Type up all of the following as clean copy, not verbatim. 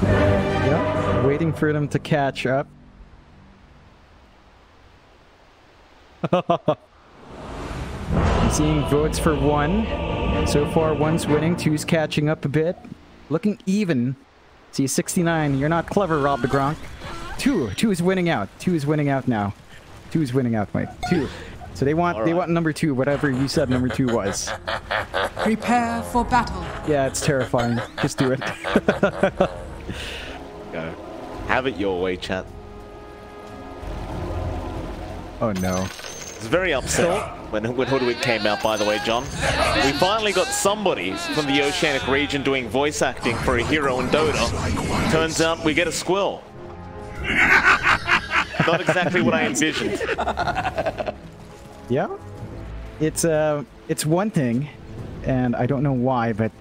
Yep, waiting for them to catch up. I'm seeing votes for 1. So far, 1's winning, 2's catching up a bit. Looking even. See, 69. You're not clever, Rob the Gronk. 2 is winning out. 2 is winning out now. 2 is winning out, Mike. 2. So they want number 2, whatever you said number 2 was. Prepare for battle. Yeah, it's terrifying. Just do it. Go. Have it your way, chat. Oh no. It's very upset when Hoodwink came out, by the way, John. We finally got somebody from the Oceanic region doing voice acting for a hero in Dota. Turns out we get a squill. Not exactly what I envisioned. Yeah. It's one thing, and I don't know why, but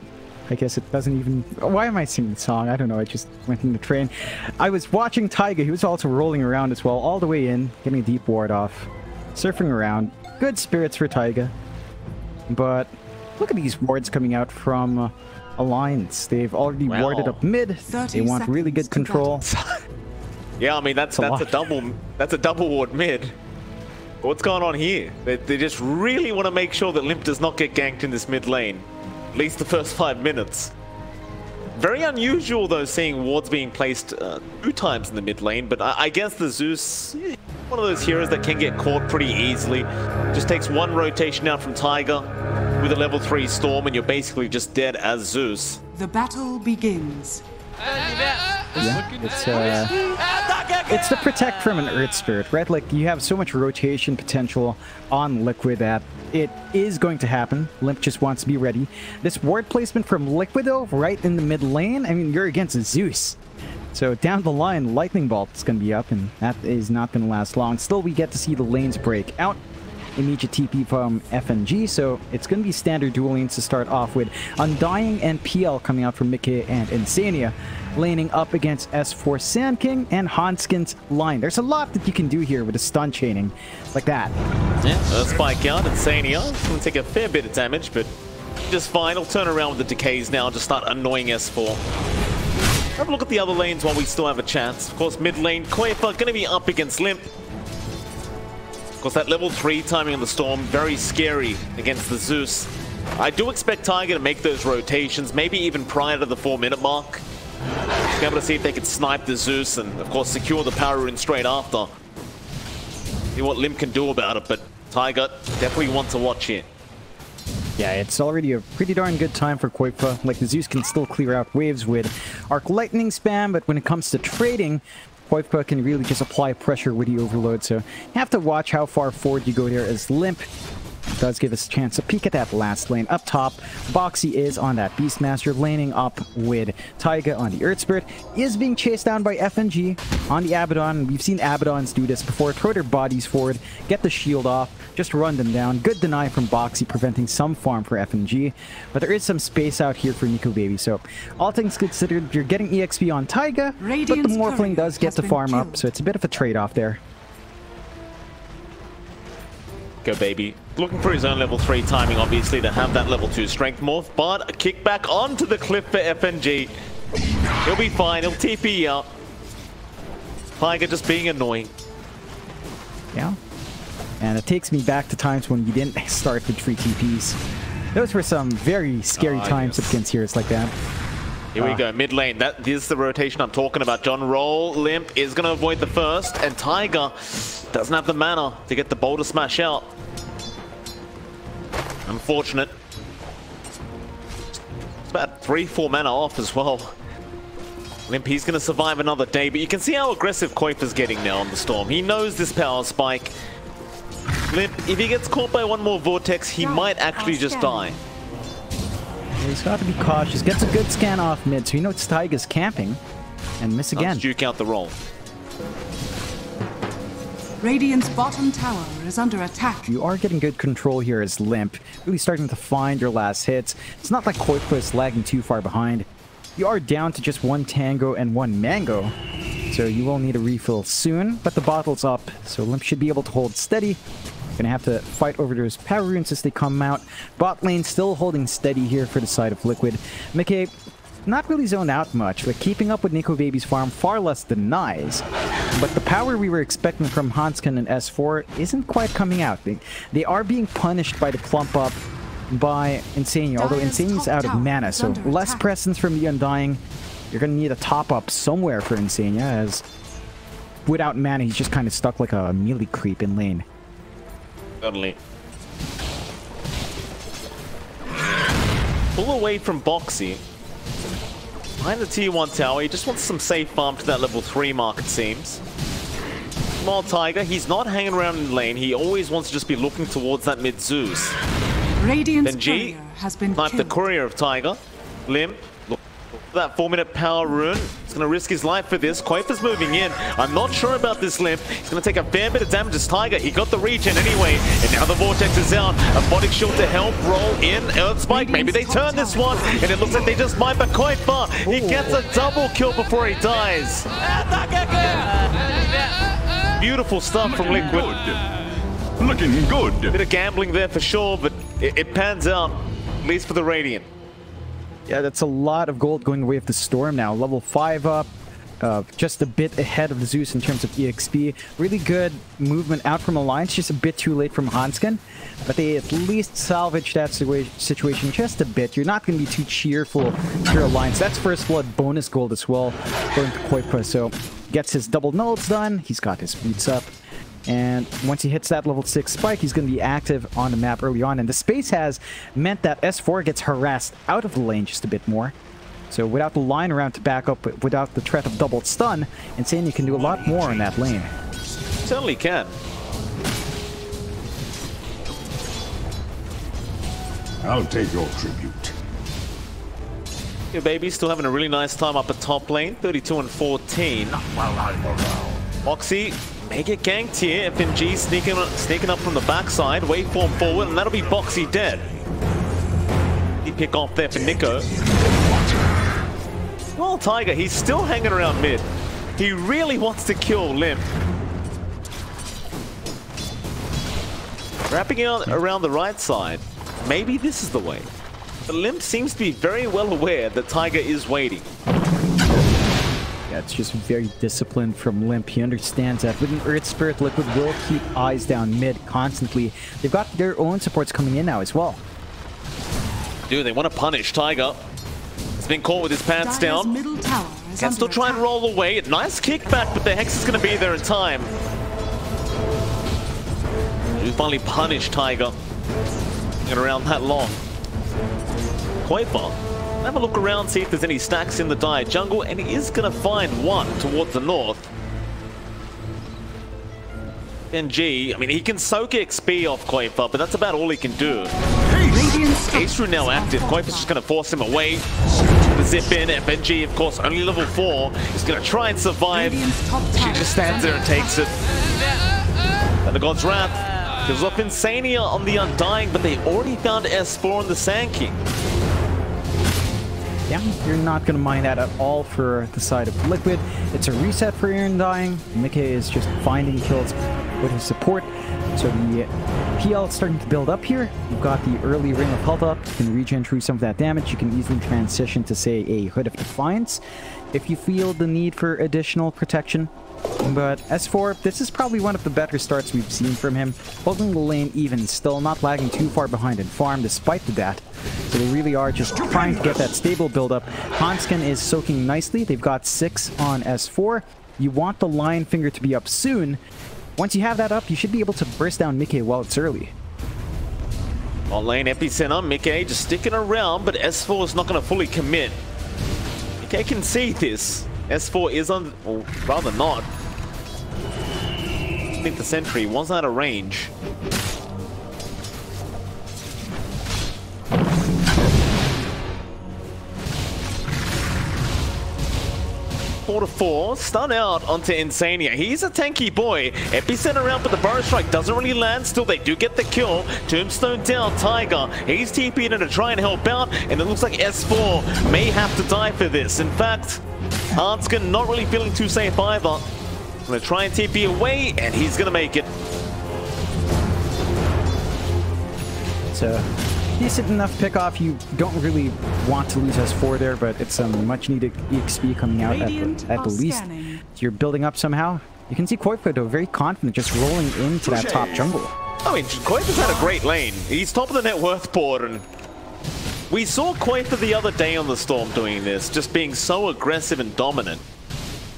I guess it doesn't even... Why am I singing the song? I don't know. I just went in the train. I was watching Taiga. He was also rolling around as well, all the way in, getting a deep ward off. Surfing around. Good spirits for Taiga. But look at these wards coming out from Alliance. They've already warded up mid. They want really good control. Yeah, I mean, that's a double ward mid. What's going on here? They just really want to make sure that Limp does not get ganked in this mid lane. At least the first 5 minutes. Very unusual, though, seeing wards being placed 2 times in the mid lane, but I guess the Zeus, one of those heroes that can get caught pretty easily. Just takes 1 rotation out from Taiga with a level 3 Storm, and you're basically just dead as Zeus. The battle begins. Yeah, it's the protect from an Earth Spirit, right? Like, you have so much rotation potential on Liquid that it is going to happen. Limp just wants to be ready. This ward placement from Liquid, though, right in the mid lane, I mean, you're against Zeus. So down the line, Lightning Bolt is going to be up, and that is not going to last long. Still, we get to see the lanes break out. Immediate TP from FNG, so it's going to be standard dual lanes to start off with. Undying and PL coming out from Mickey and Insania, laning up against S4 Sand King and Hanskin's line. There's a lot that you can do here with a stun chaining like that. Yeah, spike out. Insania going to take a fair bit of damage, but just fine. He'll turn around with the decays now and just start annoying S4. Have a look at the other lanes while we still have a chance. Of course, mid lane, Koifa going to be up against Limp. Of course, that level 3 timing on the Storm, very scary against the Zeus. I do expect Tiger to make those rotations, maybe even prior to the 4-minute mark. Be able to see if they can snipe the Zeus and, of course, secure the power rune straight after. See what Limp can do about it, but Tiger definitely wants to watch here. Yeah, it's already a pretty darn good time for Koifa. Like, the Zeus can still clear out waves with Arc Lightning spam, but when it comes to trading, Koifa can really just apply pressure with the overload, so you have to watch how far forward you go there, as Limp does give us a chance to peek at that last lane. Up top, Boxy is on that Beastmaster, laning up with Taiga on the Earth Spirit. Is being chased down by FNG on the Abaddon. We've seen Abaddons do this before. Throw their bodies forward, get the shield off, just run them down. Good deny from Boxy, preventing some farm for FNG. But there is some space out here for Nikobaby, so all things considered, you're getting EXP on Taiga, but the Morphling does get to farm up, so it's a bit of a trade-off there. Go baby. Looking for his own level 3 timing, obviously, to have that level 2 strength morph, but a kickback onto the cliff for FNG. He'll be fine, he'll TP up. Tiger just being annoying. Yeah. And it takes me back to times when you didn't start with 3 TPs. Those were some very scary times against heroes like that. Here we go, mid lane. This is the rotation I'm talking about. John Roll, Limp is going to avoid the first, and Tiger doesn't have the mana to get the boulder smash out. Unfortunate. It's about 3-4 mana off as well. Limp, he's going to survive another day, but you can see how aggressive Koifa's getting now on the Storm. He knows this power spike. Limp, if he gets caught by one more Vortex, he might actually just die. He's got to be cautious. Gets a good scan off mid, so he knows Taiga's camping. And miss again. Let's juke out the roll. Radiant's bottom tower is under attack. You are getting good control here as Limp. Really starting to find your last hits. It's not like Koifa is lagging too far behind. You are down to just 1 Tango and 1 Mango. So you will need a refill soon, but the bottle's up. So Limp should be able to hold steady. Gonna have to fight over those power runes as they come out. Bot lane still holding steady here for the side of Liquid. Mickey, not really zoned out much, but keeping up with Nikobaby's farm far less than Nice. But the power we were expecting from Hansken and S4 isn't quite coming out. They are being punished by the clump up by Insania, although Insania's out of mana, so less presence from the Undying. You're gonna need a top up somewhere for Insania, as without mana he's just kind of stuck like a melee creep in lane. Certainly. Pull away from Boxy. Behind the tier 1 tower, he just wants some safe farm to that level 3 mark, it seems. Small Tiger, he's not hanging around in lane, he always wants to just be looking towards that mid Zeus. Radiant's Benji, courier has been snipe the killed. courier of Tiger. Limp, look for that 4-minute power rune. He's going to risk his life for this. Quaifer's moving in. I'm not sure about this Limp. He's going to take a fair bit of damage as Tiger. He got the regen anyway. And now the Vortex is out. A Bodic Shield to help roll in. Earth Spike. Maybe they turn this one. And it looks like they just might, but Quaifer, he gets a double kill before he dies. Beautiful stuff from Liquid. Looking good. Bit of gambling there for sure, but it pans out, at least for the Radiant. Yeah, that's a lot of gold going away with the Storm now. Level 5 up, just a bit ahead of the Zeus in terms of EXP. Really good movement out from Alliance, just a bit too late from Hansken. But they at least salvaged that situation just a bit. You're not going to be too cheerful for your Alliance. That's First Blood bonus gold as well, going to Koipa. So gets his double nulls done. He's got his boots up. And once he hits that level 6 spike, he's going to be active on the map early on. And the space has meant that S4 gets harassed out of the lane just a bit more. So without the line around to back up, without the threat of double stun, Insania can do a lot more in that lane. Certainly can. I'll take your tribute. Your baby's still having a really nice time up at top lane, 32 and 14. Moxie may get ganked here. FMG sneaking up from the backside, waveform forward, and that'll be Boxy dead. He pick off there for Nico. Well, Tiger, he's still hanging around mid. He really wants to kill Limp. Wrapping out around the right side. Maybe this is the way. The Limp seems to be very well aware that Tiger is waiting. Yeah, it's just very disciplined from Limp. He understands that with an Earth Spirit, Liquid will keep eyes down mid constantly. They've got their own supports coming in now as well. Dude, they want to punish Tiger. He's been caught with his pants down. Middle tower is Can still under try and attack. roll away. Nice kickback, but the Hex is going to be there in time. We finally punish Tiger. Been around that long. Quaifer. Have a look around, see if there's any stacks in the Dire jungle, and he is going to find one towards the north. NG, I mean, he can soak XP off Quaifer, but that's about all he can do. Ace Rune now active. Quaifer's just going to force him away. The zip in. FNG, of course, only level 4. He's going to try and survive. She just stands there and takes it. And the God's Wrath kills off Insania on the Undying, but they already found S4 on the Sand King. Yeah, you're not going to mind that at all for the side of Liquid. It's a reset for your Undying. Mickey is just finding kills with his support. So the PL is starting to build up here. You've got the early Ring of Health up. You can regen through some of that damage. You can easily transition to, say, a Hood of Defiance if you feel the need for additional protection. But S4, this is probably one of the better starts we've seen from him. Holding the lane even still, not lagging too far behind in farm despite that. So they really are just trying to get that stable build-up. Hansken is soaking nicely. They've got 6 on S4. You want the Lion Finger to be up soon. Once you have that up, you should be able to burst down Mickey while it's early. On lane epicenter, Mickey just sticking around, but S4 is not going to fully commit. Mickey can see this. S4 is on, or rather not. I think the sentry was out of range. 4-4, stun out onto Insania. He's a tanky boy. Epicenter around, but the Burrow Strike doesn't really land. Still, they do get the kill. Tombstone down, Tiger. He's TP'ing in to try and help out, and it looks like S4 may have to die for this. In fact, Hansken not really feeling too safe either. Gonna try and TP away, and he's gonna make it. So decent enough pickoff. You don't really want to lose S4 there, but it's some much needed EXP coming out at the least. So you're building up somehow. You can see Koifa though very confident just rolling into that top jungle. I mean, Koifa's had a great lane. He's top of the net worth board, and we saw Koifa the other day on the Storm doing this, just being so aggressive and dominant.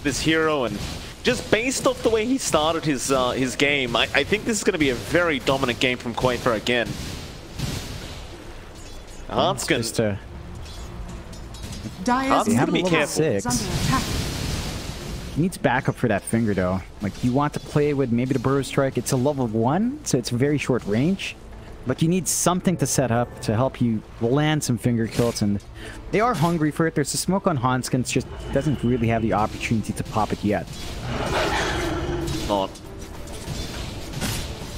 This hero, and just based off the way he started his game, I think this is going to be a very dominant game from Koifa again. Hanskin. Hanskin have to be careful. He needs backup for that finger though. Like, you want to play with maybe the Burrow Strike. It's a level 1, so it's very short range. But you need something to set up to help you land some finger kills, and they are hungry for it. There's a smoke on Hanskin, just doesn't really have the opportunity to pop it yet. Not.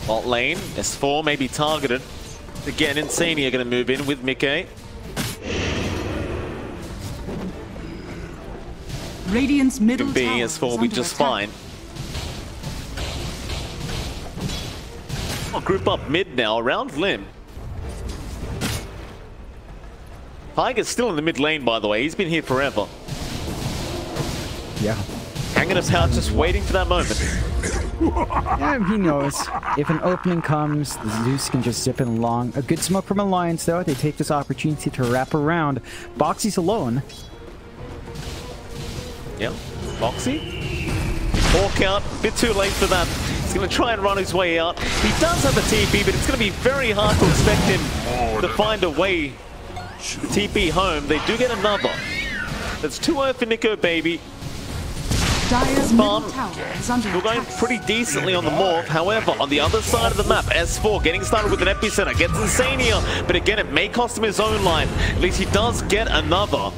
Bot lane, S4 may be targeted. Again, Insania going to move in with Mickey. Radiant's middle B, tower S4 will is be under just attack. fine. I'll group up mid now around Lim. Tiger's still in the mid lane, by the way. He's been here forever. Yeah. Hanging us out, just waiting for that moment. Yeah, he knows. If an opening comes, the Zeus can just zip it along. A good smoke from Alliance, though. They take this opportunity to wrap around. Boxy's alone. Yep. Boxy. 4 count. Bit too late for that. He's going to try and run his way out. He does have a TP, but it's going to be very hard to expect him to find a way to TP home. They do get another. That's 2-0 for Nikobaby. Dire's middle tower is under Still going attack. pretty decently on the morph. However, on the other side of the map, S4 getting started with an epicenter, gets Insania, but again, it may cost him his own life. At least he does get another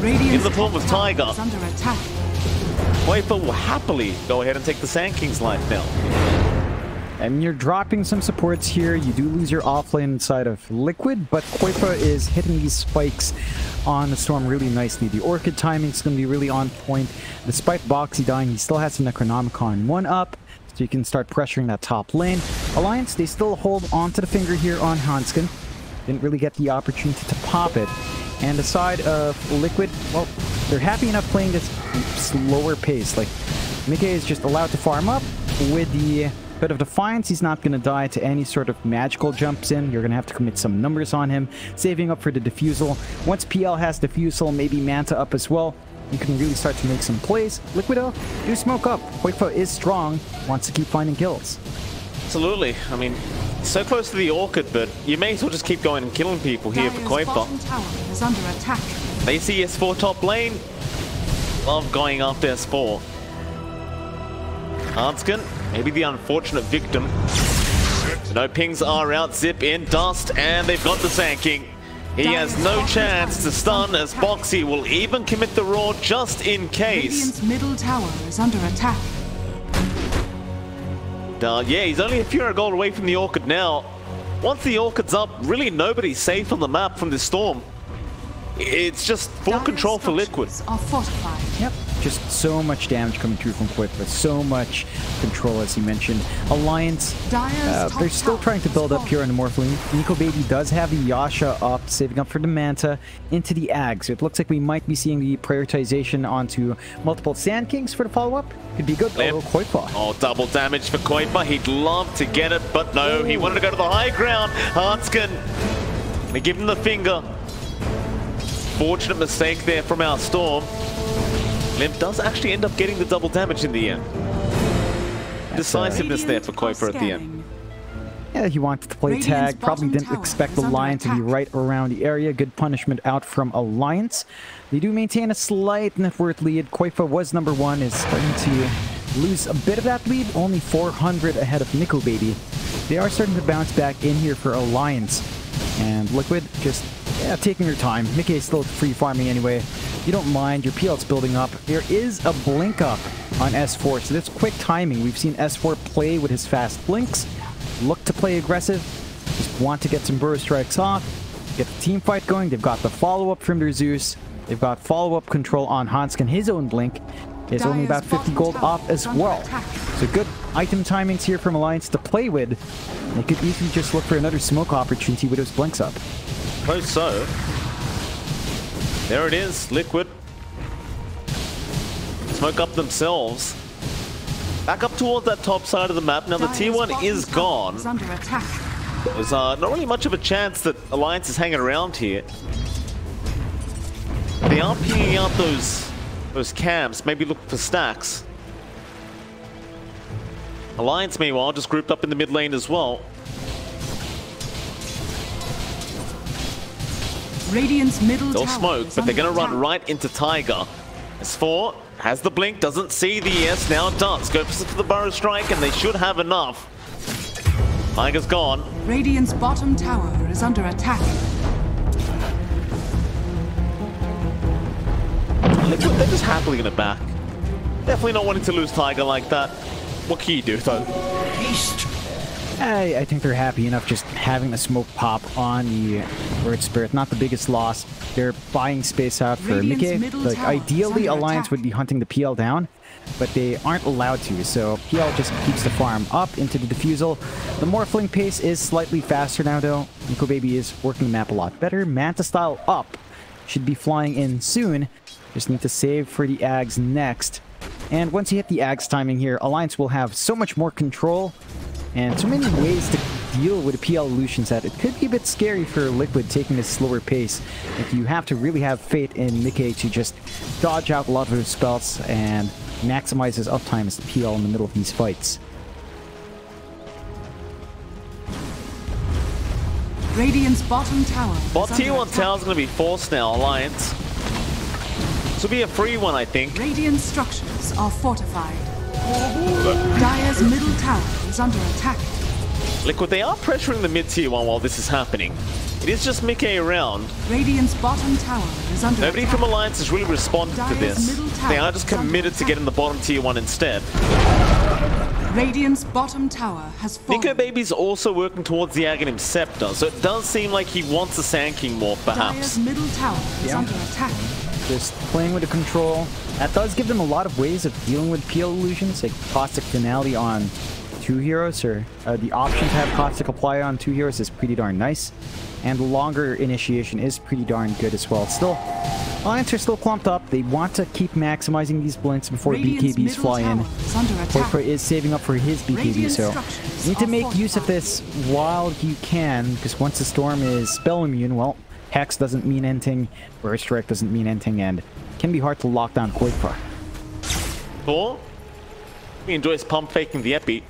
in the form of Tiger. Is under attack. Koifa will happily go ahead and take the Sand King's life now. And you're dropping some supports here. You do lose your offlane inside of Liquid, but Koifa is hitting these spikes on the Storm really nicely. The Orchid timing is going to be really on point. Despite Boxy dying, he still has the Necronomicon 1 up, so you can start pressuring that top lane. Alliance, they still hold onto the finger here on Hanskin. Didn't really get the opportunity to pop it. And the side of Liquid, well, they're happy enough playing this slower pace. Like, Mickey is just allowed to farm up with the Bit of Defiance. He's not going to die to any sort of magical jumps in. You're going to have to commit some numbers on him, saving up for the Diffusal. Once PL has Diffusal, maybe Manta up as well, you can really start to make some plays. Liquido, do smoke up. Koifa is strong, wants to keep finding kills. Absolutely. I mean, so close to the Orchid, but you may as well just keep going and killing people here for Dire's bottom Koifa. tower is under attack. They see S4 top lane. Love going after S4. Hanskin, maybe the unfortunate victim. No pings are out, zip in, dust, and they've got the Sand King. He has no chance to stun, as Boxy will even commit the roar just in case. Radiant's middle tower is under attack. Yeah, he's only a few gold away from the Orchid now. Once the Orchid's up, really nobody's safe on the map from this Storm. It's just full Dire's control for Liquid. structures are fortified. Yep. Just so much damage coming through from Koifa. So much control, as you mentioned. Alliance, they're still trying to build up here on the Morphling. Nikobaby does have the Yasha up, saving up for the Manta into the Ag. So it looks like we might be seeing the prioritization onto multiple Sand Kings for the follow-up. Could be good. Oh, Koifa. Oh, double damage for Koifa. He'd love to get it, but no. He wanted to go to the high ground. Hanskin, they give him the finger. Fortunate mistake there from our Storm. Limp does actually end up getting the double damage in the end. Decisiveness there for Koifa at the end. Yeah, he wanted to play tag. Probably didn't expect the Lion to be right around the area. Good punishment out from Alliance. They do maintain a slight net worth lead. Koifa was number 1, is starting to lose a bit of that lead. Only 400 ahead of Nikobaby. They are starting to bounce back in here for Alliance. And Liquid just taking your time. Mickey is still free farming anyway. You don't mind. Your PL's building up. There is a blink up on S4, so that's quick timing. We've seen S4 play with his fast blinks, look to play aggressive, just want to get some burst strikes off, get the team fight going. They've got the follow-up from their Zeus. They've got follow-up control on Hanskin. His own blink is only about 50 gold off as well. So good item timings here from Alliance to play with. They could easily just look for another smoke opportunity with those blinks up. Suppose so. There it is, Liquid. Smoke up themselves. Back up towards that top side of the map. Now the tier 1 is gone. Is under attack. There's not really much of a chance that Alliance is hanging around here. They are pinging out those camps, maybe look for stacks. Alliance, meanwhile, just grouped up in the mid lane as well. Radiant's middle They'll tower smoke, is but they're under going to run attack. right into Tiger. S4 has the blink, doesn't see the ES, now does. Go for the Burrow Strike, and they should have enough. Tiger's gone. Radiant's bottom tower is under attack. Liquid, they're just happily going to back. Definitely not wanting to lose Tiger like that. What can you do, though? I think they're happy enough just having the smoke pop on the Word Spirit. Not the biggest loss. They're buying space out for Radiant's Mickey. middle Like, tower is ideally, under Alliance attack. would be hunting the PL down, but they aren't allowed to, so PL just keeps the farm up into the defusal. The Morphling pace is slightly faster now, though. Nikobaby is working the map a lot better. Manta style up. Should be flying in soon. Just need to save for the Ags next. And once you hit the Ags timing here, Alliance will have so much more control and so many ways to deal with a PL illusion set. It could be a bit scary for Liquid taking this slower pace. If you have to really have faith in Mickey to just dodge out a lot of those spells and maximize his uptime as the PL in the middle of these fights. Radiant's bottom tower Bot is tier under 1 attack. tower's going to be forced now, Alliance. This will be a free one, I think. Radiant structures are fortified. Dire's middle tower is under attack. Liquid, they are pressuring the mid tier 1 while this is happening. It is just Mickey around. Radiant's bottom tower is under Nobody attack. from Alliance has really responded to Dire's this. middle tower They are just is under committed to attack. getting the bottom tier 1 instead. Radiant's bottom tower has fallen. Nikobaby's also working towards the Aghanim Scepter, so it does seem like he wants a Sand King morph, perhaps. Dire's middle tower is Yeah. under attack. Just playing with the control. That does give them a lot of ways of dealing with PL illusions, like Caustic Finale on 2 heroes, or the option to have Caustic apply on 2 heroes is pretty darn nice. And longer initiation is pretty darn good as well. Still, Alliance are still clumped up. They want to keep maximizing these blinks before Radiant's BKBs middle fly in. tower is under attack. Koifa is saving up for his BKB, Radiant so structures you need to are make use of this while you can, because once the Storm is spell immune, well, Hex doesn't mean anything, Burst Strike doesn't mean anything, and it can be hard to lock down Koifa. Cool. He enjoys pump faking the Epi.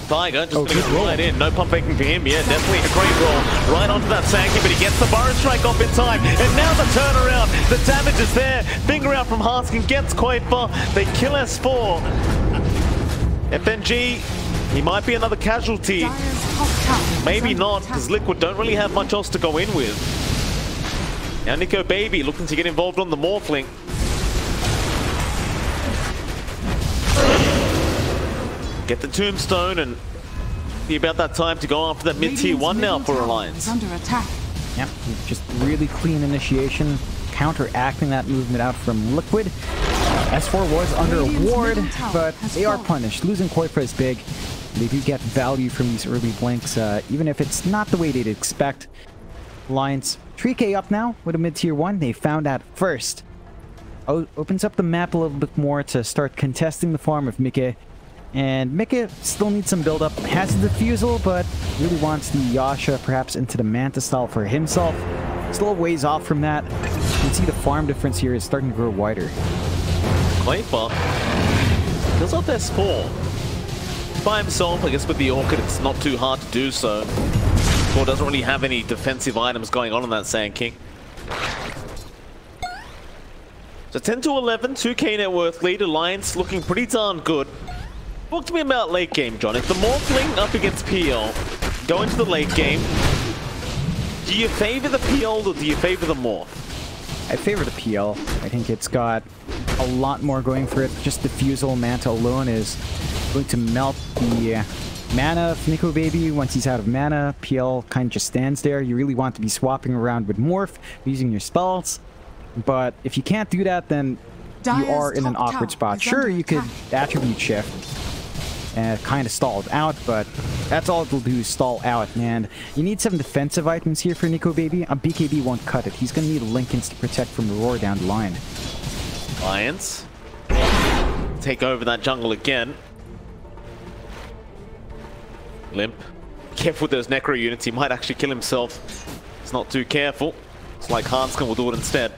Tiger just good gonna roll. go right in. No pump faking for him. Yeah, definitely a great roll. Right onto that Sand King, but he gets the Burrow Strike off in time. And now the turnaround. The damage is there. Finger out from Harskin gets Koifa. They kill S4. FNG, he might be another casualty. Dire's top tower is Maybe under not, attack. because Liquid don't really have much else to go in with. Now Nikobaby looking to get involved on the Morphling. Get the Tombstone and be about that time to go after that mid-tier Radiant's 1 now middle for tower Alliance. is under attack. Yep, just really clean initiation, counteracting that movement out from Liquid. S4 was under a Radiant's ward, middle tower but has they are fallen. punished. Losing Koifa is big. They do get value from these early blinks, even if it's not the way they'd expect. Alliance 3k up now with a mid-tier 1. They found that first. Opens up the map a little bit more to start contesting the farm of Mickey. And Mickey still needs some build-up. Has the defusal, but really wants the Yasha perhaps into the Manta style for himself. Still a ways off from that. You can see the farm difference here is starting to grow wider. Koifa kills off S4. By himself, I guess with the Orchid, it's not too hard to do so. S4 doesn't really have any defensive items going on that Sand King. So 10 to 11, 2k net worth lead. Alliance looking pretty darn good. Talk to me about late game, John. If the Morphling up against PL go into the late game, do you favor the PL or do you favor the Morph? I favor the PL. I think it's got a lot more going for it. Just Defusal Manta alone is going to melt the mana of Nikobaby. Once he's out of mana, PL kind of just stands there. You really want to be swapping around with Morph, using your spells. But if you can't do that, then you Dire's are in an top awkward tower spot. is Sure, under you could attack. attribute shift, kind of stalled out, but that's all it'll do is stall out, and you need some defensive items here for Nikobaby. A BKB won't cut it. He's going to need Lincolns to protect from the roar down the line. Lions take over that jungle again. Limp. Careful with those Necro units. He might actually kill himself. He's not too careful. It's like Hanskin will do it instead.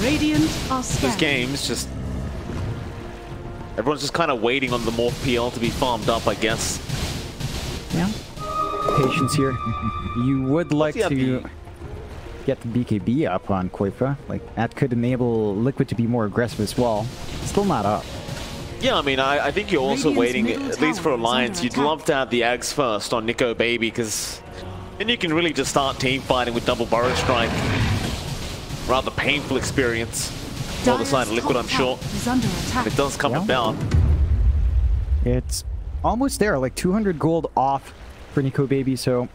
Radiant are scared. This game's just... everyone's just kind of waiting on the Morph PL to be farmed up, I guess. Yeah. Patience here. You would like to get the BKB up on Koifa. Like, that could enable Liquid to be more aggressive as well. Still not up. Yeah, I mean, I think you're also waiting, at least for Alliance, you'd love to have the Ags first on Nikobaby, because then you can really just start team fighting with double Burrow Strike. Rather painful experience for the side of Liquid, I'm sure. It does come about. It's almost there, like 200 gold off for Nikobaby, so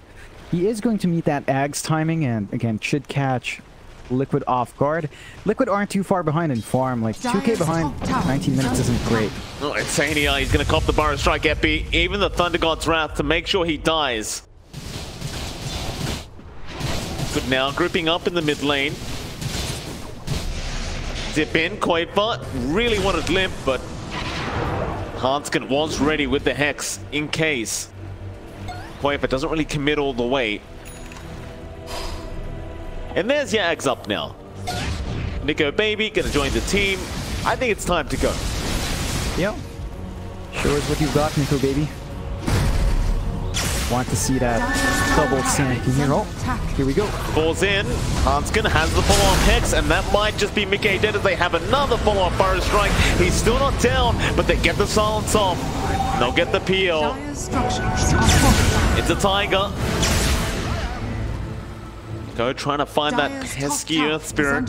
he is going to meet that Ags timing, and again, should catch Liquid off guard. Liquid aren't too far behind in farm, like 2k behind 19 minutes isn't great. Oh, it's Sania, he's going to cop the Burrow Strike Epi, even the Thunder God's Wrath to make sure he dies. Good now, grouping up in the mid lane. Zip in, Koifa really wanted Limp, but Hanskin was ready with the Hex in case. Koifa doesn't really commit all the way. And there's Yags up now. Nikobaby gonna join the team. I think it's time to go. Yep. Show us what you've got, Nikobaby. Want to see that double Sand in here. Oh, here we go. Falls in. Hanskin has the follow-up Hex, and that might just be Mickey dead as they have another follow-up Burrow Strike. He's still not down, but they get the silence off. They'll get the PO. It's a Tiger. Go trying to find that pesky Earth Spirit.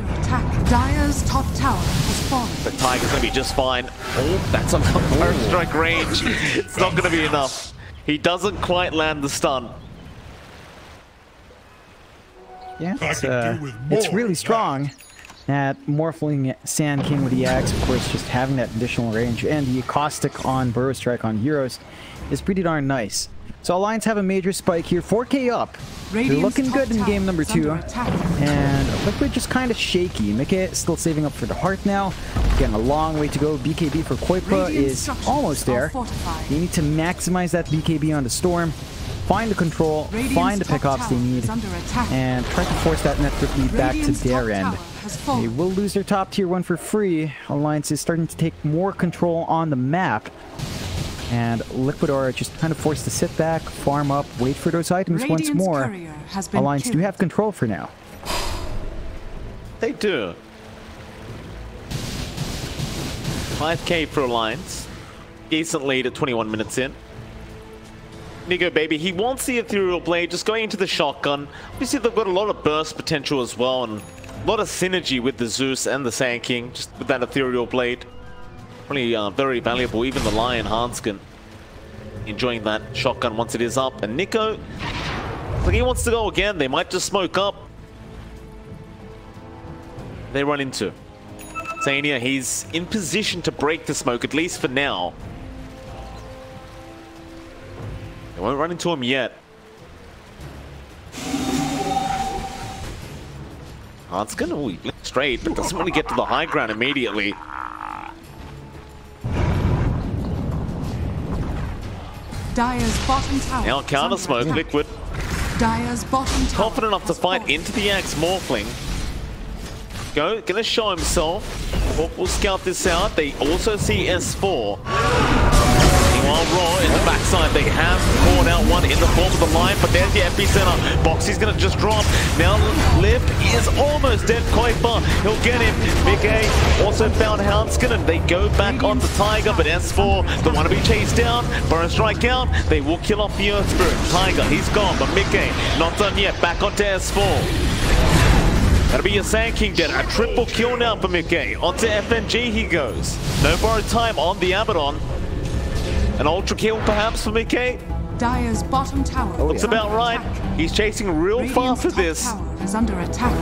Dire's top tower has fallen. But Tiger's gonna be just fine. Oh, that's a Burrow Strike range. It's not gonna be enough. He doesn't quite land the stun. Yeah, it's really strong at Morphling Sand King with the Axe, of course, just having that additional range, and the Caustic on Burrow Strike on heroes is pretty darn nice. So Alliance have a major spike here, 4k up. They're looking good in game number 2, and Liquid just kind of shaky. Mickey still saving up for the heart now. Again, a long way to go. BKB for Koifa is almost there. You need to maximize that BKB on the Storm, find the control, find the pickoffs they need, and try to force that network lead back to their end. They will lose their top tier 1 for free. Alliance is starting to take more control on the map. And Liquid are just kind of forced to sit back, farm up, wait for those items once more. Alliance do have control for now. They do. 5k for Alliance. Decent lead at 21 minutes in. Nikobaby, he wants the Ethereal Blade, just going into the shotgun. Obviously, they've got a lot of burst potential as well, and a lot of synergy with the Zeus and the Sand King, just with that Ethereal Blade. Really very valuable. Even the Lion Hanskin enjoying that shotgun once it is up. And Nico, like he wants to go again. They might just smoke up. They run into Sania. He's in position to break the smoke, at least for now. They won't run into him yet. Hanskin, oh, he flipped straight, but doesn't really get to the high ground immediately. Dire's bottom tower. Now counter smoke, Liquid. Dire's bottom tower. Confident enough to fight into the Axe Morphling. Gonna show himself. Hawk will scout this out. They also see S4. Meanwhile, Raw in the backside. They have caught out one in the form of the line, but there's the epicenter. Boxy's gonna just drop. Now Lip is almost dead. Koifa, he'll get him. Big A also found Hanskin, and they go back onto Tiger, but S4, the one to be chased down. Burrow Strike out. They will kill off the Earth Spirit. Tiger, he's gone, but Mickey not done yet. Back onto S4. That'll be a Sand King dead. A triple kill now for Mickey. Onto FNG he goes. No borrowed time on the Abaddon. An ultra kill perhaps for Mickey. Dire's bottom tower Looks about right. He's chasing real fast with this. Tower is under attack.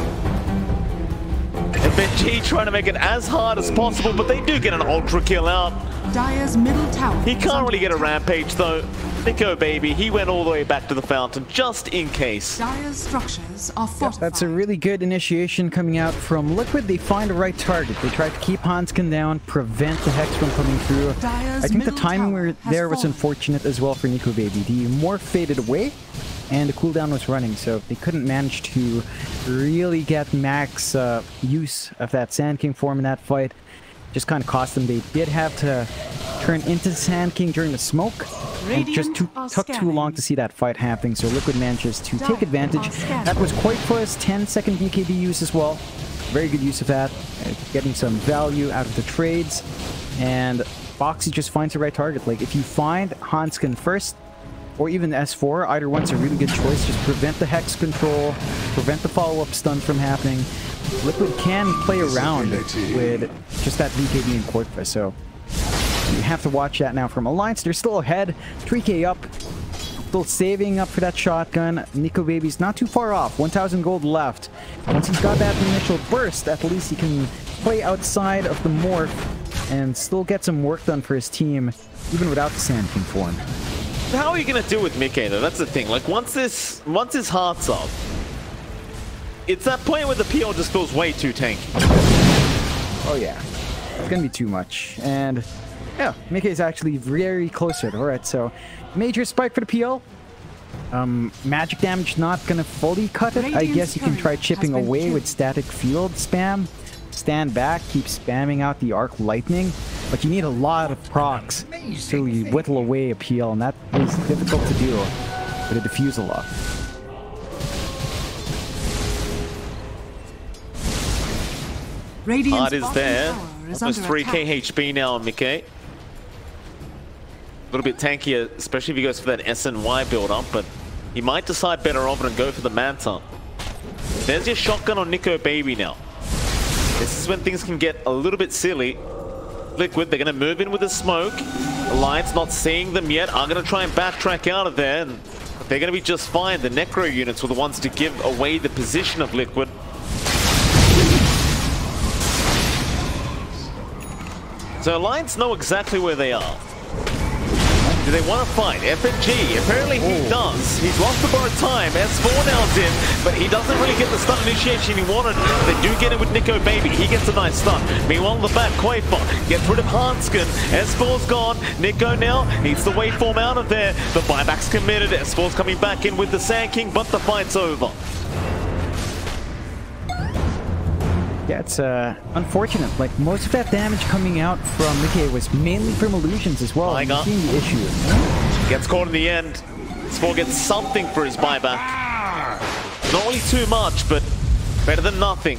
FNG trying to make it as hard as possible, but they do get an ultra kill out. Dire's middle tower. He can't really get a rampage though. Nikobaby, he went all the way back to the fountain just in case. Dire's structures are fortified. That's a really good initiation coming out from Liquid. They find the right target. They try to keep Hanskin down, prevent the Hex from coming through. I think the timing there was unfortunate as well for Nikobaby. The morph faded away and the cooldown was running, so they couldn't manage to really get max use of that Sand King form in that fight. Just kind of cost them. They did have to turn into Sand King during the smoke. And it just took too long to see that fight happening, so Liquid manages to take advantage. That was Koifa's 10-second BKB use as well. Very good use of that. Getting some value out of the trades. And Boxy just finds the right target. Like, if you find Hanskin first, or even S4, either one's a really good choice. Just prevent the Hex control, prevent the follow-up stun from happening. Liquid can play around with just that BKB and Koifa, so you have to watch that now from Alliance. They're still ahead, 3k up, still saving up for that shotgun. Nikobaby's not too far off, 1,000 gold left. Once he's got that initial burst, at least he can play outside of the morph and still get some work done for his team, even without the Sand King form. How are you going to do with Mickey though? That's the thing. Like, once his heart's up, it's that point where the PL just feels way too tanky. Oh yeah, it's gonna be too much. And yeah, Mickey's actually very close to it. Alright, so major spike for the PL. Magic damage not gonna fully cut it. I guess you can try chipping away with static field spam. Stand back, keep spamming out the arc lightning. But you need a lot of procs to whittle away a PL, and that is difficult to do with a diffusal up. Heart is there. Almost 3k HP now on Mickey. A little bit tankier, especially if he goes for that SNY build-up, but he might decide better of it and go for the Manta. There's your shotgun on Nikobaby now. This is when things can get a little bit silly. Liquid, they're going to move in with the smoke. Alliance not seeing them yet, are going to try and backtrack out of there. And they're going to be just fine. The Necro units were the ones to give away the position of Liquid. So Alliance know exactly where they are. Do they want to fight? FNG, apparently he does. He's lost a bar of time. S4 now's in, but he doesn't really get the stun initiation he wanted. They do get it with Nikobaby. He gets a nice stun. Meanwhile, in the back, Koifa gets rid of Hanskin. S4's gone. Nico now needs the waveform out of there. The buyback's committed. S4's coming back in with the Sand King, but the fight's over. Yeah, it's unfortunate. Like, most of that damage coming out from Mickey was mainly from illusions as well. You're seeing the issue. Gets caught in the end. S4 gets something for his buyback. Not really too much, but better than nothing.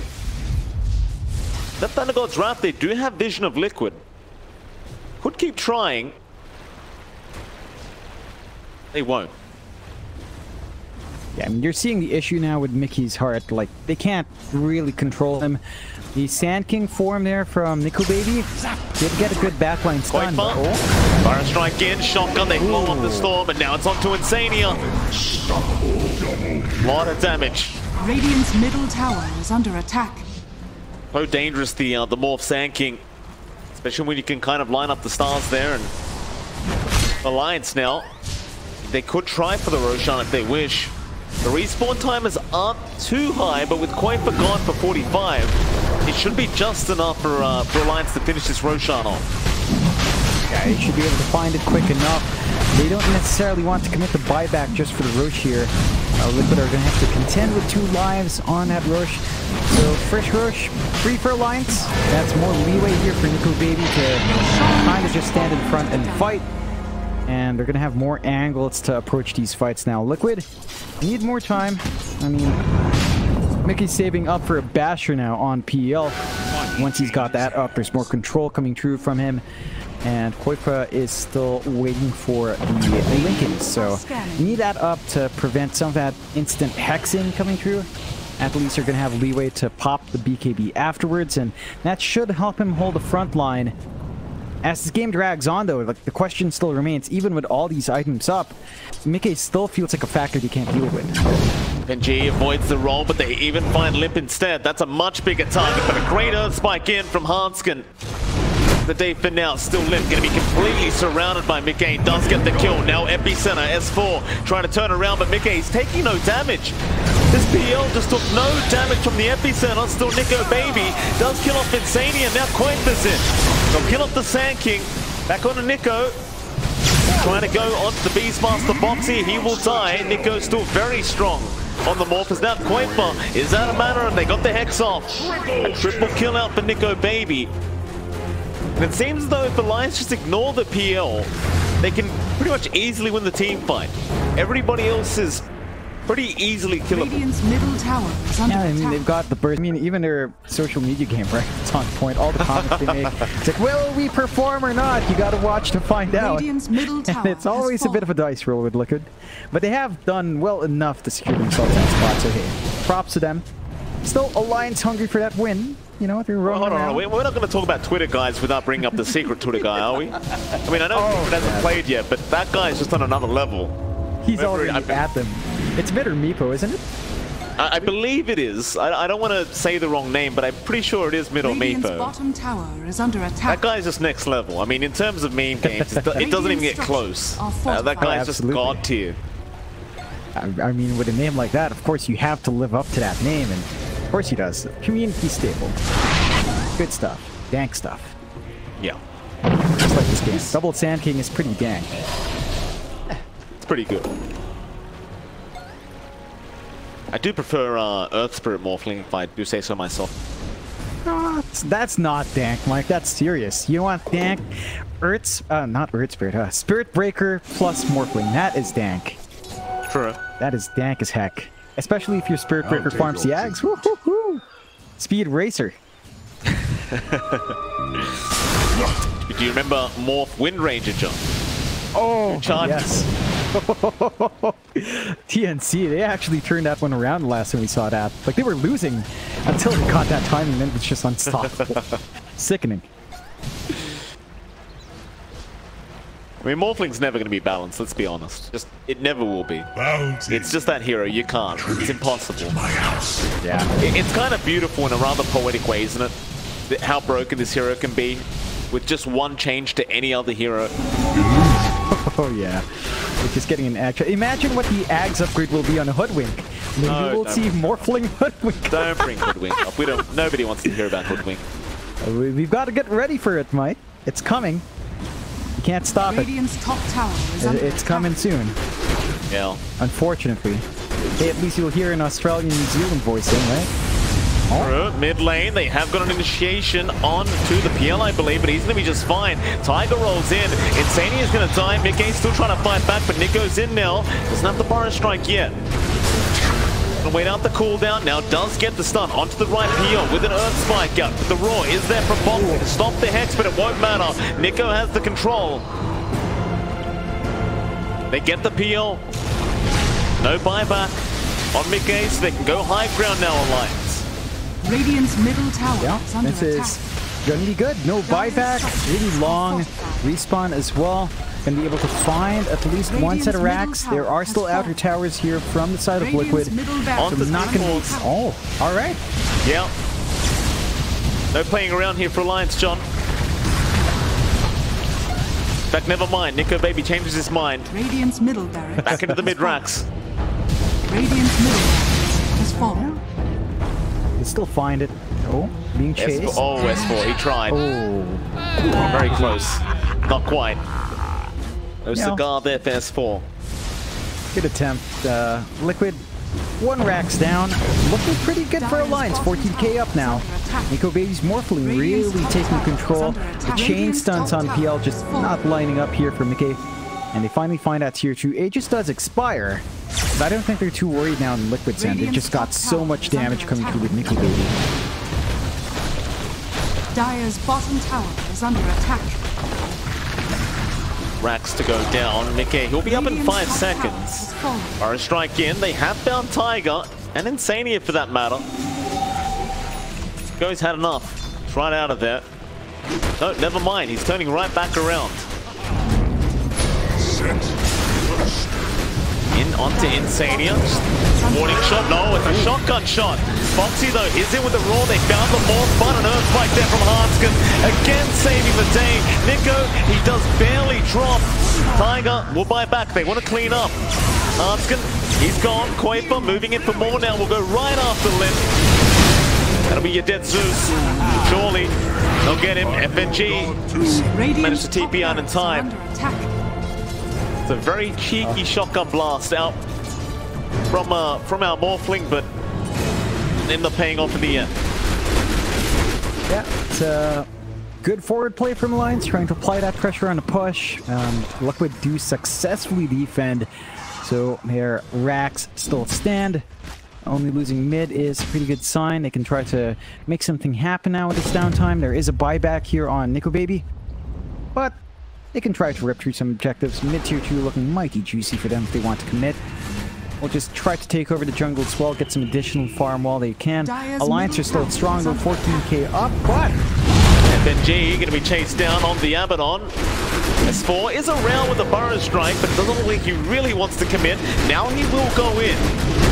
That Thunder God's Wrath, they do have vision of Liquid. Could keep trying. They won't. Yeah, I mean, you're seeing the issue now with Mickey's heart. Like, they can't really control him. The Sand King form there from Nikobaby did get a good backline stun. Fire strike in, shotgun, they blow up the storm, and now it's on to Insania. Lot of damage. Radiant's middle tower is under attack. So dangerous, the Morph Sand King. Especially when you can kind of line up the stars there. And Alliance now, they could try for the Roshan if they wish. The respawn timers aren't too high, but with Koifa gone for 45, it should be just enough for Alliance to finish this Roshan off. Yeah, you should be able to find it quick enough. They don't necessarily want to commit the buyback just for the Rosh here. Liquid are going to have to contend with 2 lives on that Rosh. So, fresh Rosh, free for Alliance. That's more leeway here for Nikobaby to kind of just stand in front and fight. And they're going to have more angles to approach these fights now. Liquid need more time. I mean, Mickey's saving up for a Basher now on PL. Once he's got that up, there's more control coming through from him. And Koifa is still waiting for the Lincolns. So you need that up to prevent some of that instant hexing coming through. At least you're going to have leeway to pop the BKB afterwards. And that should help him hold the front line As this game drags on, though, like the question still remains, even with all these items up, Mickey still feels like a factor they can't deal with. NG avoids the roll, but they even find Limp instead. That's a much bigger target, but a great Earth Spike in from Hanskin. The day for now, still Limp going to be completely surrounded by Mickey. Does get the kill. Now Epicenter, S4, trying to turn around, but Mickey's taking no damage. This PL just took no damage from the Epicenter. Still Nikobaby does kill off Insania. Now Quaitha's in. They'll kill off the Sand King. Back on to Nico. Trying to go onto the Beastmaster box here. He will die. Nico's still very strong on the Morphers. Now Quaitha is out of mana and they got the Hex off. A triple kill out for Nikobaby. And it seems as though if the Lions just ignore the PL, they can pretty much easily win the team fight. Everybody else is pretty easily killable. Radiant's middle tower is under Yeah, I mean, attack. they've got the burst. I mean, even their social media game, right? It's on point. All the comments they make. It's like, will we perform or not? You gotta watch to find out. Radiant's middle tower And it's always a bit of a dice roll with Liquid. But they have done well enough to secure themselves that spot, so hey, props to them. Still, Alliance hungry for that win. You know, they're rolling Hold on, around. we're not going to talk about Twitter guys without bringing up the secret Twitter guy, are we? I mean, I know he hasn't played yet, but that guy is just on another level. He's Remember, already at them. It's Bitter Meepo, isn't it? I believe it is. I don't want to say the wrong name, but I'm pretty sure it is Middle Radiant's Meepo. bottom tower is under That attack. guy's just next level. I mean, in terms of meme games, it doesn't even get close. That guy's just absolutely. god tier. I mean, with a name like that, of course, you have to live up to that name, and of course he does. Community stable. Good stuff. Dank stuff. Yeah, Just like this game. Double Sand King is pretty dank. it's pretty good. I do prefer Earth Spirit Morphling, if I do say so myself. That's not dank, Mike. That's serious. You want dank? Not Earth Spirit, Spirit Breaker plus Morphling. That is dank. True. That is dank as heck. Especially if your Spirit Breaker take farms the your Ags. Woo-hoo-hoo. Speed Racer. Do you remember Morph Wind Ranger, John? Oh, Charges. yes. TNC, they actually turned that one around the last time we saw that. Like, they were losing until they got that timing, then it was just unstoppable. Sickening. I mean, Morphling's never going to be balanced, let's be honest. It never will be. It's just that hero, you can't. It's impossible. Yeah. It's kind of beautiful in a rather poetic way, isn't it? How broken this hero can be with just one change to any other hero. Oh, yeah. We're just getting an action. Imagine what the Ags upgrade will be on a Hoodwink. Maybe we'll see Morphling Hoodwink. Don't bring Hoodwink up. Nobody wants to hear about Hoodwink. We've got to get ready for it, Mike. It's coming. You can't stop it. Radiant's top tower is under It's attack. coming soon. Yeah. Unfortunately. Hey, at least you'll hear an Australian, New Zealand voice in, right? Through mid lane, they have got an initiation on to the PL, I believe, but he's going to be just fine. Tiger rolls in. Insania is going to die. Mickey's still trying to fight back, but Nico's in now. Doesn't have the Burrow Strike yet. Gonna wait out the cooldown. Now does get the stun onto the right PL with an Earth Spike out. But the Roar is there from Bottle to stop the Hex, but it won't matter. Nico has the control. They get the PL. No buyback on Mickey, so they can go high ground now, Alliance. Radiant's middle tower Yeah, is under this attack. is gonna be good. No buyback, really long respawn as well. Gonna be able to find at least one set of racks. There are still outer towers here from the side of Liquid. On the Not gonna be... Oh, all right. Yeah. No playing around here for Alliance, John. In fact, never mind. Nikobaby changes his mind. Radiant's middle barracks. Back into the mid racks. Radiant's middle barracks has fallen. Can still find it. Oh, being chased. S4. Oh, S4. He tried. Oh, Very close. Not quite. No Yeah. cigar there for S4. good attempt. Liquid, one racks down. Looking pretty good for Alliance. 14k up now. Nikobaby's Morphling really taking control. The chain stunts on PL just not lining up here for Mickey. And they finally find out tier 2. Aegis does expire. But I don't think they're too worried now in Liquid's end. They just got so much damage coming through with Nikobaby. Dire's bottom tower is under attack. Racks to go down. Mickey, he'll be up in 5 seconds. Burrow Strike in. They have found Tiger and Insania for that matter. Go's had enough. It's right out of there. No, never mind. He's turning right back around. In onto Insania. Warning shot. No, it's a shotgun shot. Foxy, though, is in with the roar. They found the Morph, but an Earthquake there from Hanskin. Again, saving the day. Nico, he does barely drop. Tiger will buy back. They want to clean up. Hanskin, he's gone. Kuiper moving in for more now. We'll go right after Limp. That'll be your dead Zeus. Surely they'll get him. FNG managed to TP out in time. It's a very cheeky shotgun blast out from our Morphling, but end up paying off in the end. Yeah, it's a good forward play from Alliance, trying to apply that pressure on the push. Liquid do successfully defend, so their racks still stand. Only losing mid is a pretty good sign. They can try to make something happen now with this downtime. There is a buyback here on Nikobaby, but they can try to rip through some objectives. Mid tier 2 looking mighty juicy for them if they want to commit. We'll just try to take over the jungle as well, get some additional farm while they can. Alliance are still strong, though 14k up, but FNG going to be chased down on the Abaddon. S4 is around with the Burrow Strike, but it doesn't look like he really wants to commit. Now he will go in.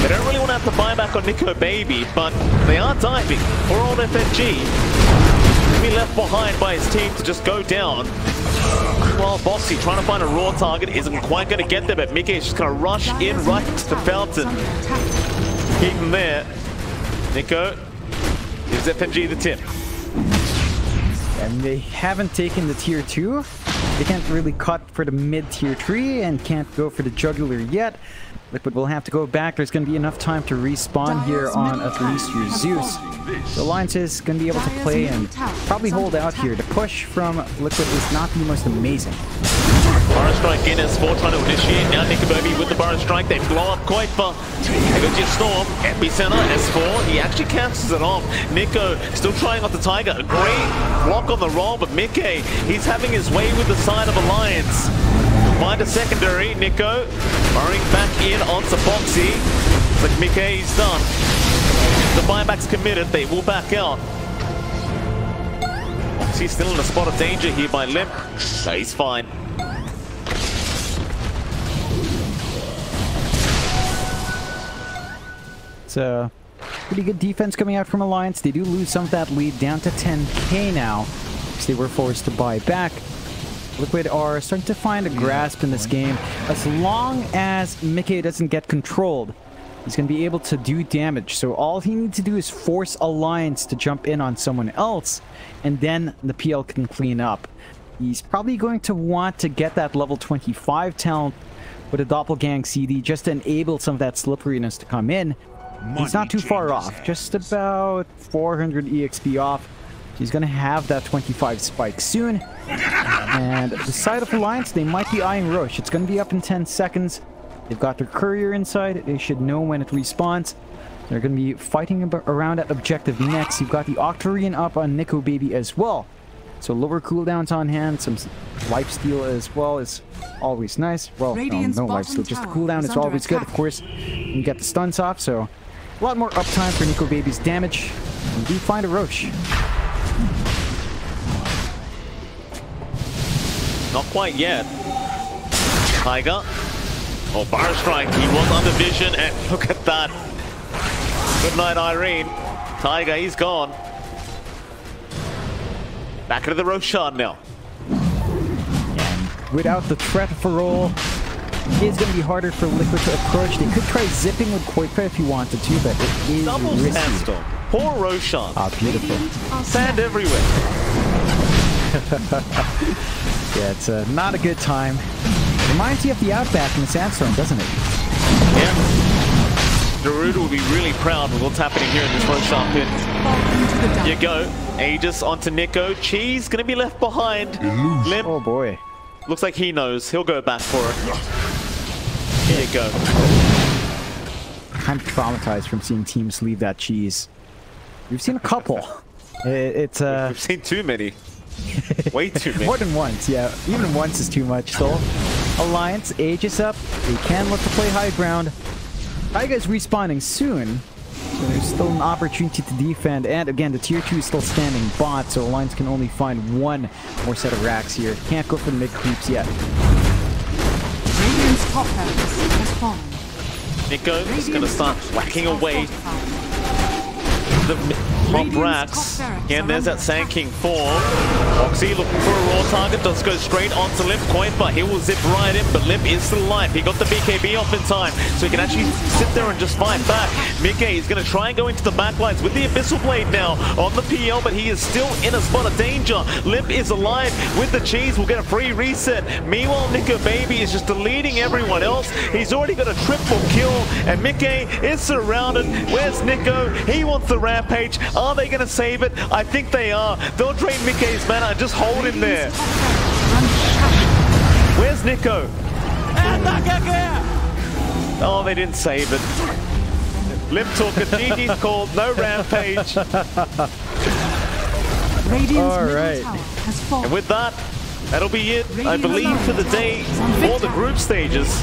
They don't really want to have to buy back on Nikobaby, but they are diving. Poor old FNG. He'll be left behind by his team to just go down. Well, Boxy trying to find a raw target isn't quite going to get there, but Mickey is just going to rush in right to the fountain. Keep him there. Nico gives FNG the tip. And they haven't taken the tier 2. They can't really cut for the mid tier 3 and can't go for the jugular yet. Liquid will have to go back. There's going to be enough time to respawn here on at least your Zeus. The Alliance is going to be able to play and probably hold out here. The push from Liquid is not the most amazing. Burrow Strike in, S4 trying to initiate. Now Nikobaby with the Burrow Strike. They blow up Kuiper. They go to Storm. Epicenter, S4. He actually cancels it off. Nico still trying off the Tiger. A great block on the roll, but Mickey, he's having his way with the side of Alliance. Find a secondary. Nico burrowing back in onto Foxy. But Mickey's done. The buyback's committed. They will back out. Foxy's still in a spot of danger here by Limp. So he's fine. It's a pretty good defense coming out from Alliance. They do lose some of that lead down to 10k now, because they were forced to buy back. Liquid are starting to find a grasp in this game. As long as Mickey doesn't get controlled, he's going to be able to do damage. So all he needs to do is force Alliance to jump in on someone else, and then the PL can clean up. He's probably going to want to get that level 25 talent with a Doppelgang CD just to enable some of that slipperiness to come in. He's not too far off, just about 400 EXP off. He's going to have that 25 spike soon. And the side of Alliance, they might be eyeing Roche. It's going to be up in 10 seconds. They've got their courier inside. They should know when it respawns. They're going to be fighting around at objective next. You've got the Octarian up on Nikobaby as well. So lower cooldowns on hand, some lifesteal as well is always nice. Well, no lifesteal, just the cooldown is always good. Of course, you can get the stuns off, so a lot more uptime for Nikobaby's damage. And we find a Roche. Not quite yet. Tiger. Oh, Burrow Strike. He was under vision, and look at that. Good night, Irene. Tiger, he's gone. Back into the Roshan now. And without the threat for roll, it's going to be harder for Liquid to approach. They could try zipping with Kuiper if you wanted to, but it is double risky. sandstorm. Poor Roshan. Ah, beautiful. Sand everywhere. Yeah, it's not a good time. Reminds you of the Outback in the sandstorm, doesn't it? Yeah. Darude will be really proud with what's happening here in this Roshan pit. Here you go. Aegis onto Nico. Cheese gonna be left behind. Limp. Oh boy. Looks like he knows. He'll go back for it. Here you go. I'm traumatized from seeing teams leave that cheese. We've seen a couple. We've seen too many. Way too many. More than once, yeah. Even once is too much, though. Alliance, Aegis up. They can look to play high ground. Taiga's respawning soon. So there's still an opportunity to defend, and again, the tier 2 is still standing bot, so Alliance can only find one more set of racks here. Can't go for the mid creeps yet. Radiant's top barracks has fallen. Nico is going to start whacking away the top racks. Again, there's that Sand King form. Foxy looking for a raw target, does go straight onto Limp Coin, but he will zip right in, but Limp is still alive. He got the BKB off in time, so he can actually sit there and just fight back. Mickey is going to try and go into the backlines with the Abyssal Blade now on the PL, but he is still in a spot of danger. Limp is alive with the cheese, will get a free reset. Meanwhile, Nikobaby is just deleting everyone else. He's already got a triple kill, and Mickey is surrounded. Where's Nico? He wants the rampage. Are they going to save it? I think they are. They'll drain Mickey's mana and just hold him there. Where's Nico? Oh, they didn't save it. Limp Talker, GG's called, no rampage. All right. And with that, that'll be it, I believe, for the day for the group stages.